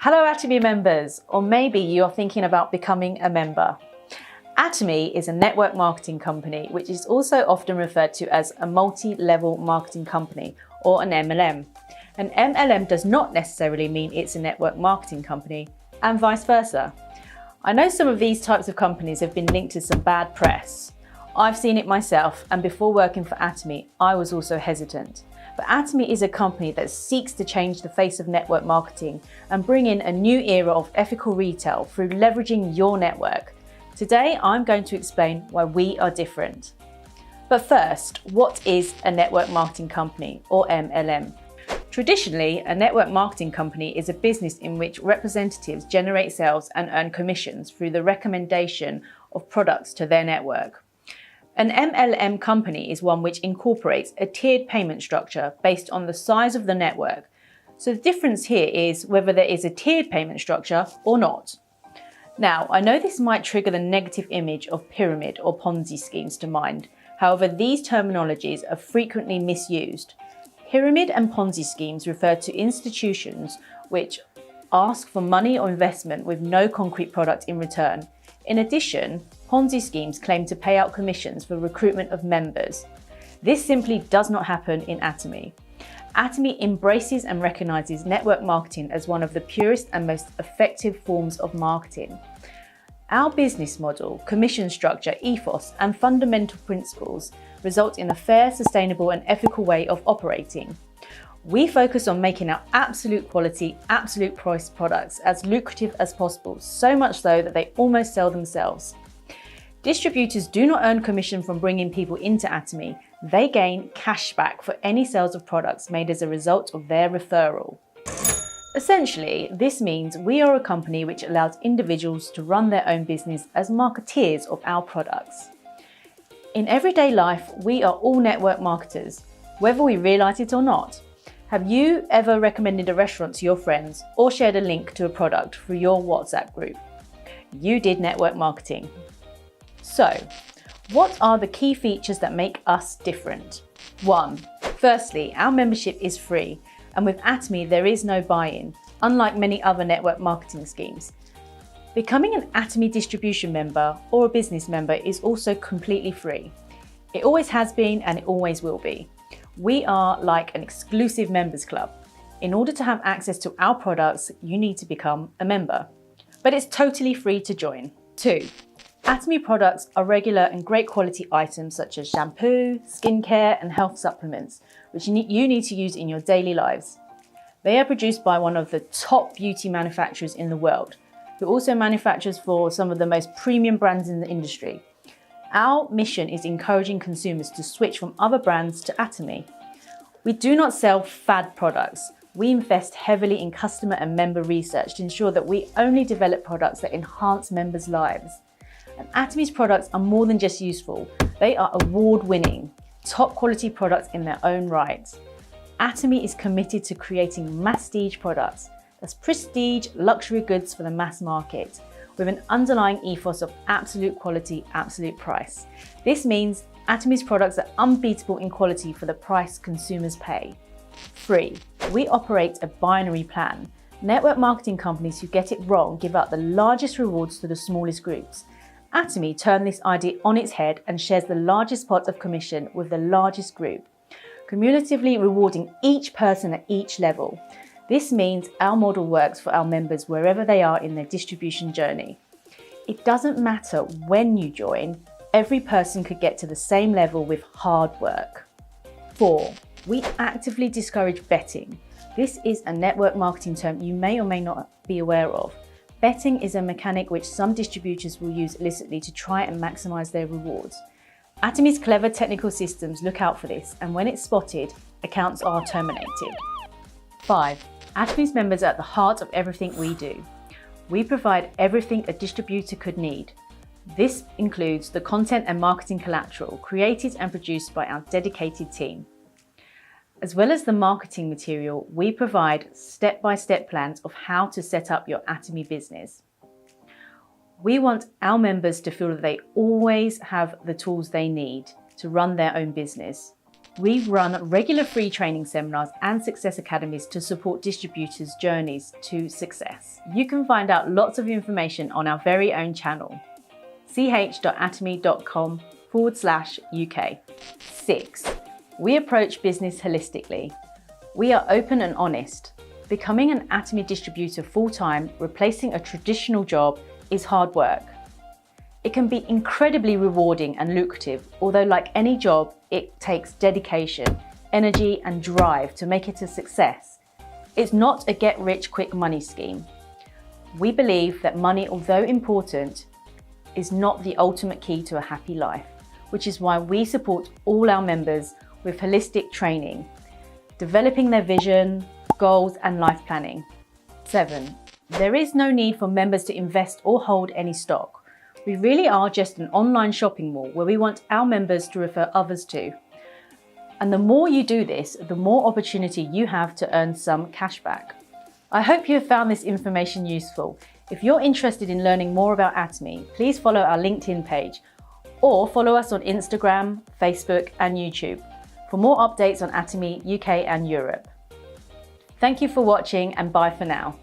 Hello Atomy members, or maybe you are thinking about becoming a member. Atomy is a network marketing company, which is also often referred to as a multi-level marketing company, or an MLM. An MLM does not necessarily mean it's a network marketing company, and vice versa. I know some of these types of companies have been linked to some bad press. I've seen it myself, and before working for Atomy, I was also hesitant. But Atomy is a company that seeks to change the face of network marketing and bring in a new era of ethical retail through leveraging your network. Today, I'm going to explain why we are different. But first, what is a network marketing company, or MLM? Traditionally, a network marketing company is a business in which representatives generate sales and earn commissions through the recommendation of products to their network. An MLM company is one which incorporates a tiered payment structure based on the size of the network. So the difference here is whether there is a tiered payment structure or not. Now, I know this might trigger the negative image of pyramid or Ponzi schemes to mind. However, these terminologies are frequently misused. Pyramid and Ponzi schemes refer to institutions which ask for money or investment with no concrete product in return. In addition, Ponzi schemes claim to pay out commissions for recruitment of members. This simply does not happen in Atomy. Atomy embraces and recognizes network marketing as one of the purest and most effective forms of marketing. Our business model, commission structure, ethos, and fundamental principles result in a fair, sustainable, and ethical way of operating. We focus on making our absolute quality, absolute price products as lucrative as possible, so much so that they almost sell themselves. Distributors do not earn commission from bringing people into Atomy. They gain cash back for any sales of products made as a result of their referral. Essentially, this means we are a company which allows individuals to run their own business as marketeers of our products. In everyday life, we are all network marketers, whether we realize it or not. Have you ever recommended a restaurant to your friends or shared a link to a product through your WhatsApp group? You did network marketing. So, what are the key features that make us different? 1. Firstly, our membership is free, and with Atomy there is no buy-in, unlike many other network marketing schemes. Becoming an Atomy distribution member or a business member is also completely free. It always has been and it always will be. We are like an exclusive members club. In order to have access to our products, you need to become a member. But it's totally free to join. 2. Atomy products are regular and great quality items such as shampoo, skincare, and health supplements, which you need to use in your daily lives. They are produced by one of the top beauty manufacturers in the world, who also manufactures for some of the most premium brands in the industry. Our mission is encouraging consumers to switch from other brands to Atomy. We do not sell fad products. We invest heavily in customer and member research to ensure that we only develop products that enhance members' lives. And Atomy's products are more than just useful. They are award-winning, top quality products in their own right. Atomy is committed to creating masstige products. That's prestige luxury goods for the mass market, with an underlying ethos of absolute quality, absolute price. This means Atomy's products are unbeatable in quality for the price consumers pay. 3. We operate a binary plan. Network marketing companies who get it wrong give out the largest rewards to the smallest groups. Atomy turned this idea on its head and shares the largest pot of commission with the largest group, cumulatively rewarding each person at each level. This means our model works for our members wherever they are in their distribution journey. It doesn't matter when you join, every person could get to the same level with hard work. 4. We actively discourage betting. This is a network marketing term you may or may not be aware of. Betting is a mechanic which some distributors will use illicitly to try and maximize their rewards. Atomy's clever technical systems look out for this, and when it's spotted, accounts are terminated. 5. Atomy's members are at the heart of everything we do. We provide everything a distributor could need. This includes the content and marketing collateral created and produced by our dedicated team. As well as the marketing material, we provide step-by-step plans of how to set up your Atomy business. We want our members to feel that they always have the tools they need to run their own business. We've run regular free training seminars and success academies to support distributors' journeys to success. You can find out lots of information on our very own channel, ch.atomy.com/UK. 6. We approach business holistically. We are open and honest. Becoming an Atomy distributor full-time, replacing a traditional job, is hard work. It can be incredibly rewarding and lucrative, although like any job, it takes dedication, energy and drive to make it a success. It's not a get-rich-quick money scheme. We believe that money, although important, is not the ultimate key to a happy life, which is why we support all our members with holistic training, developing their vision, goals and life planning. 7. There is no need for members to invest or hold any stock. We really are just an online shopping mall where we want our members to refer others to. And the more you do this, the more opportunity you have to earn some cash back. I hope you have found this information useful. If you're interested in learning more about Atomy, please follow our LinkedIn page or follow us on Instagram, Facebook and YouTube for more updates on Atomy UK and Europe. Thank you for watching and bye for now.